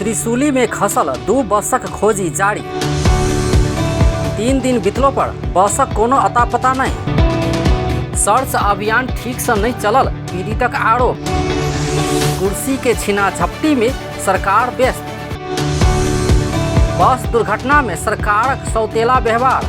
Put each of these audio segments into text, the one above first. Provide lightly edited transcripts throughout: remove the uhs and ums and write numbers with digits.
त्रिशूली में खसल 2 बसक खोजी जारी। 3 दिन बीतलो पर बसक कोनो अता पता नहीं। सर्च अभियान ठीक से नहीं चलल, पीड़ितक आरोप। कुर्सी के छीना झपटी में सरकार व्यस्त। बस दुर्घटना में सरकारक सौतेला व्यवहार।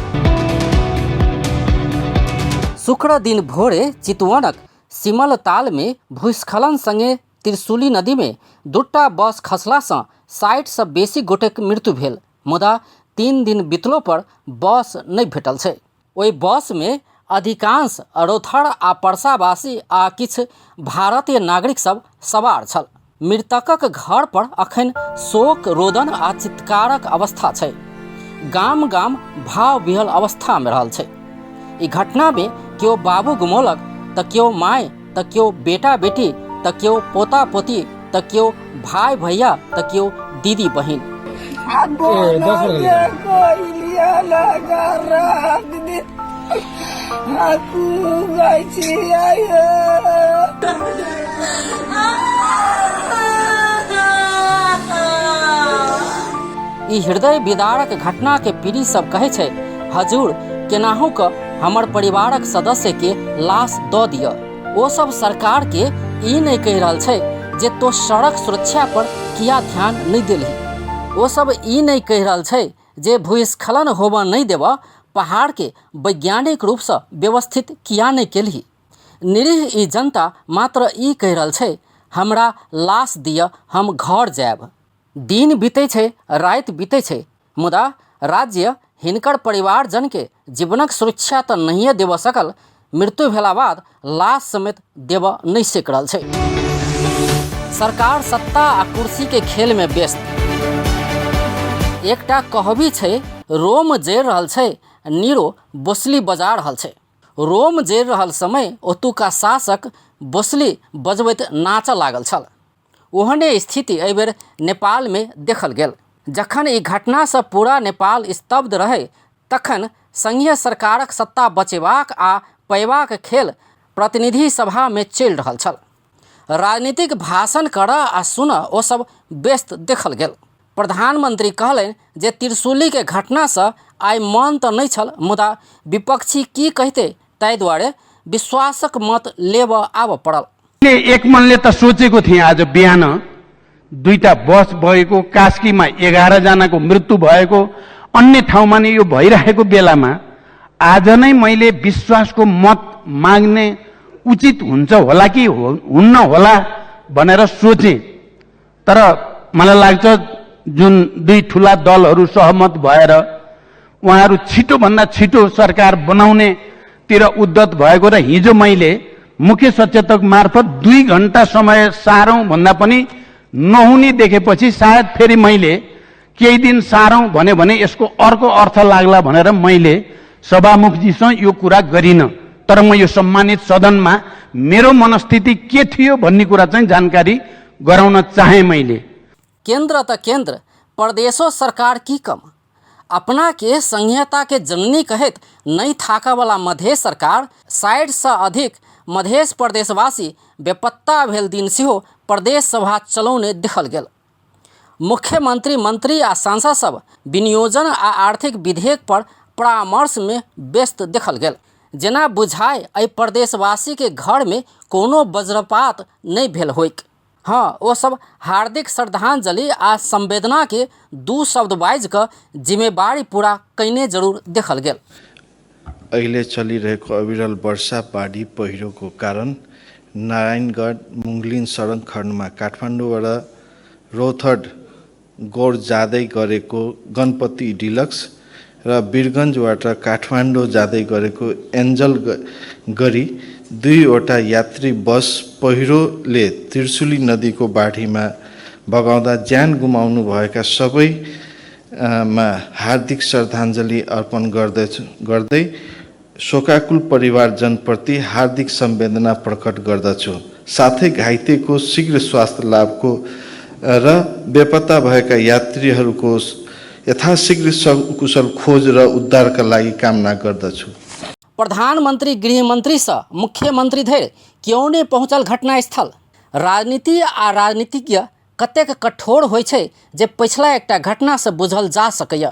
शुक्र दिन भोरे चितवनक सिमलताल में भूस्खलन संगे त्रिशूली नदी में 2टा बस खसला से 60 से बेसी गोटेक मृत्यु भेल। मुदा 3 दिन बीतलो पर बस नहीं भेटल छै। ओहि बस में अधिकांश रोथड़ आ परसावासी आ किछु भारतीय नागरिक सब सवार छल। मृतकक घर पर अखन शोक रोदन आ चित्कारक अवस्था छै। गाम गाम भाव विहल अवस्था में रहल छै। ई घटना में केओ बाबू गुमौलक तऽ केओ माय, तऽ केओ बेटा बेटी, तऽ केओ पोता पोती, तऽ केओ भाई भैया, तऽ केओ दीदी बहिन। ई हृदय विदारक घटना के पीड़ी सब कहे छै, हजूर केनाहू क हमर परिवारक सदस्य के लाश दऽ दिअ। ओ सब सरकार के ई नहीं कह रहल छै जे तो सड़क सुरक्षा पर किया ध्यान नहीं देलही। ओ सब ई नहीं कह रहल छै जे भूस्खलन होबऽ नहीं देबऽ, पहाड़ के वैज्ञानिक रूप से व्यवस्थित किया नहीं केलही। निरीह ई जनता मात्र ई कह रहल छै, हमरा लाश दिअ, हम घर जायब। दिन बीते छै, राति बीते छै, मुदा राज्य हिनकर परिवारजन के जीवनक सुरक्षा तऽ नहिए देव सकल, मृत्यु भेला बाद लाश समेत देव नहीं सक रहल छै। सरकार सत्ता आ कुर्सी के खेल में व्यस्त। एकटा कहबी छै, रोम जरि रहल छै, नीरो बोसली बजा रहल छै। रोम जरि रहल समय ओतुका शासक बोसली बजबैत नाचऽ लागल छल। ओहने स्थिति एहि बेर नेपाल में देखल गेल। जखन ई घटना से पूरा नेपाल स्तब्ध रहे, तखन संघीय सरकारक सत्ता बचेबाक आ पैबाक खेल प्रतिनिधि सभा में चलि रहल छल। राजनीतिक भाषण करऽ आ सुनऽ ओ सब व्यस्त देखल गेल। प्रधानमंत्री कहलनि जे त्रिशूली के घटना से आइ मन तऽ नहीं छल, मुदा विपक्षी की कहते ताहि दुआरे विश्वासक मत लेबऽ आबऽ पड़ल। एक मनले त सोचेको थिएँ आज बिहान 2टा बस भएको, कास्कीमा 11 जनाको मृत्यु भएको, अन्य ठाउँमा नै यो भइरहेको बेलामा आज नै मैले विश्वासको मत माग्ने उचित हुन्छ होला कि हुन्न होला भनेर सोचे। तर मलाई लाग्छ जुन 2 ठूला दलहरू सहमत भएर उहाँहरू छिटो भन्दा छिटो सरकार बनाउनेतिर उद्यत भएको र हिजो मैले मुख्य सचेतक मार्फत 2 घण्टा समय सारौं भन्दा पनि नहुने देखेपछि सायद फेरि मैले केही दिन सारौं भने यसको अर्को अर्थ लाग्ला भनेर मैले सभामुखजीसँग यो कुरा गरिन। तर म यो सम्मानित सदनमा मेरो मनस्थिति के थियो भन्ने कुरा चाहिँ जानकारी गराउन चाहे। मैले केंद्र त केंद्र, प्रदेशों सरकार की कम। अपना के संघीयता के जननी कहत नहीं थाका वाला मधेश सरकार 60 से अधिक मधेश प्रदेशवासी बेपत्ता भेल दिन सेहो प्रदेश सभा चलौने देखल गेल। मुख्यमंत्री, मंत्री आ सांसद सब विनियोजन आ आर्थिक विधेयक पर परामर्श में व्यस्त देखल गेल। जेना बुझाय एहि प्रदेशवासी के घर में कोनो वज्रपात नहीं भेल होइक। हाँ, वो सब हार्दिक श्रद्धांजलि आ संवेदना के 2 शब्द बाइज क जिम्मेवारी पूरा कैने जरूर देखल गेल। अहिले चलिरहेको अविरल वर्षा, बाढी, पहिरोको कारण नारायणगढ मुङ्गलिन सडक खण्डमा काठमाडौँबाट रोथड गौर जाँदै गरेको गणपति डिलक्स र वीरगन्जबाट काठमाडौँ जाँदै गरेको एन्जल गरी 2वटा यात्री बस पहिरोले त्रिशूली नदीको बाढीमा बगाउँदा ज्यान गुमाउनु भएका सबैमा हार्दिक श्रद्धाञ्जली अर्पण गर्दै शोकाकुल परिवारजनप्रति हार्दिक संवेदना प्रकट गर्दछु। साथै घाइतेको शीघ्र स्वास्थ्य लाभको र बेपत्ता भएका यात्रीहरूको यथाशीघ्र कुशल खोज र उद्धारका लागि कामना गर्दछु। प्रधानमंत्री, गृह मंत्री से मुख्यमंत्री धरि क्यों नहीं पहुंचल घटनास्थल? राजनीति आ राजनीतिज्ञ कतेक कठोर होइ छै जे पछिला एकटा घटना से बुझल जा सकैए।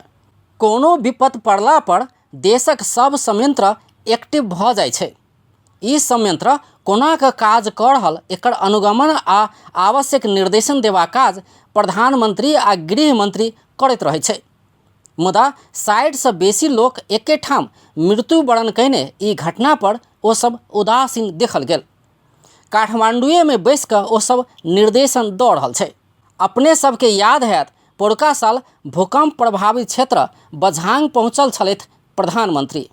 कोनो विपत्ति पड़ला पर देशक सब संयंत्र एक्टिव भऽ जाइ छै। ई संयंत्र कोना कऽ काज कऽ रहल एकर अनुगमन आ आवश्यक निर्देशन देबाक काज प्रधानमंत्री आ गृह मंत्री करैत रहै छै। मुदा 60 से बेसी लोक एके ठाम मृत्युवरण कयने ई घटना पर ओ सब उदासीन देखल गेल। काठमांडुए में बैस कऽ ओ सब निर्देशन दऽ रहल छै। अपने सबके याद हैत पोरका साल भूकंप प्रभावित क्षेत्र बझांग पहुँचल छलथि प्रधानमंत्री।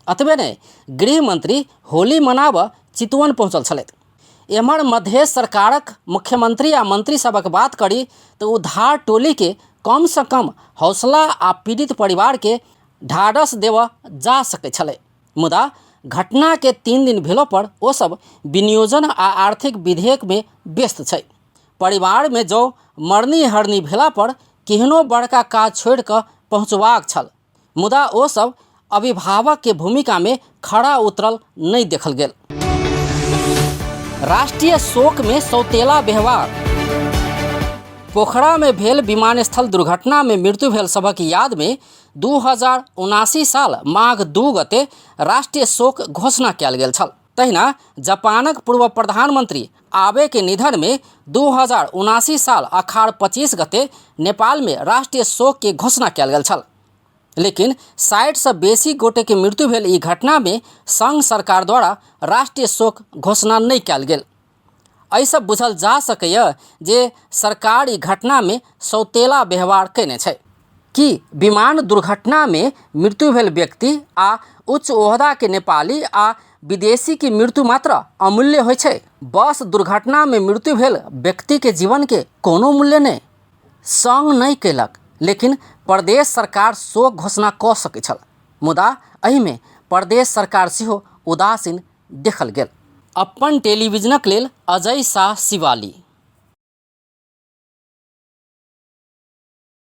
अतबे नहि गृह मंत्री होली मनाबऽ चितवन पहुँचल छलथि। एम्हर मध्य सरकारक मुख्यमंत्री आ मंत्री सबक बात करी तो उद्धार टोली के कम से कम हौसला आ पीड़ित परिवार के ढाढ़स देव जा सकै छलै। मुदा घटना के 3 दिन भेलो पर ओ सब विनियोजन आ आर्थिक विधेयक में व्यस्त छै। परिवार में जो मरनी हरनी भेला पर केहनो बड़का काज छोड़ कऽ पहुँचबाक छल, मुदा ओ सब अभिभावक के भूमिका में खड़ा उतरल नहीं देखल गेल। राष्ट्रीय शोक में सौतेला व्यवहार। पोखरा में भेल विमानस्थल दुर्घटना में मृत्यु भेल सभक याद में 2079 साल माघ 2 गते राष्ट्रीय शोक घोषणा कयल गेल छल। तहिना जापानक पूर्व प्रधानमंत्री आबे के निधन में 2079 साल अखाड़ 25 गते नेपाल में राष्ट्रीय शोक के घोषणा कयल गेल छल। लेकिन 60 से बेसी गोटे के मृत्यु भेल ई घटना में संघ सरकार द्वारा राष्ट्रीय शोक घोषणा नहीं कयल गेल। ऐसा बुझल जा सकैए जे सरकार ई घटना में सौतेला व्यवहार कयने छै। कि विमान दुर्घटना में मृत्यु भेल व्यक्ति आ उच्च ओहदा के नेपाली आ विदेशी की मृत्यु मात्र अमूल्य होइ छै? बस दुर्घटना में मृत्यु भेल व्यक्ति के जीवन के कोनो मूल्य नहीं। संघ नहीं कयलक, लेकिन प्रदेश सरकार शोक घोषणा कऽ सकै छल। मुदा एहि में प्रदेश सरकार सेहो उदासीन देखल गेल। अपन टेलीविजनक लेल अजय शाह शिवाली।